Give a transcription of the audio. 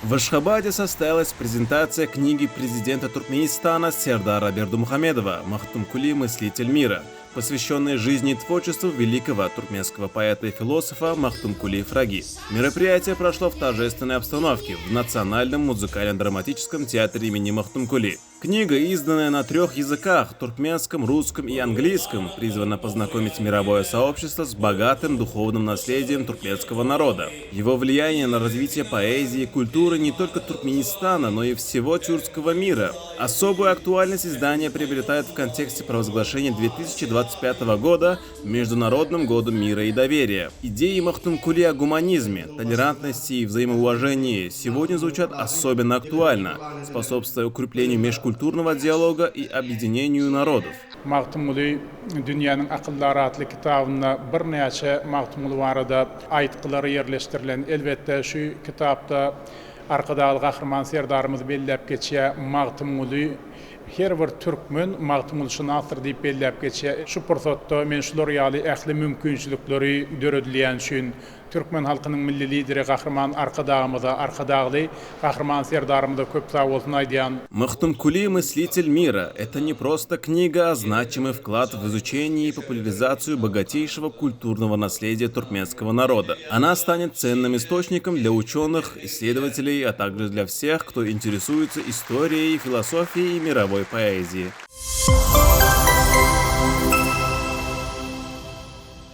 В Ашхабаде состоялась презентация книги президента Туркменистана Сердара Бердымухамедова «Махтумкули. Мыслитель мира», посвященной жизни и творчеству великого туркменского поэта и философа Махтумкули Фраги. Мероприятие прошло в торжественной обстановке в Национальном музыкально-драматическом театре имени Махтумкули. Книга, изданная на 3 языках – туркменском, русском и английском, призвана познакомить мировое сообщество с богатым духовным наследием туркменского народа. Его влияние на развитие поэзии и культуры не только Туркменистана, но и всего тюркского мира. Особую актуальность издание приобретает в контексте провозглашения 2025 года Международным годом мира и доверия. Идеи Махтумкули о гуманизме, толерантности и взаимоуважении сегодня звучат особенно актуально, способствуя укреплению межкультурного диалога и объединению народов. Maqtumuli dünyanın akılları adlı kitabında bir neçe Maqtumuli varada aytqıları yerleştirilen. Elbette şu kitapta arkadağı kahraman serdarımız bellep geçe Maqtumuli her bir Türkmen Maqtumuli nasır deyip bellep geçe. Şu fırsatda men şular ýaly ähli mümkinçilikleri döredilen şün Türkmen halkının milli lideri kahraman arkadağlı kahraman serdarımızda köp sağ olsun aydiyan. Махтумкули «Мыслитель мира» — это не просто книга, а значимый вклад в изучение и популяризацию богатейшего культурного наследия туркменского народа. Она станет ценным источником для ученых, исследователей, а также для всех, кто интересуется историей, философией и мировой поэзией.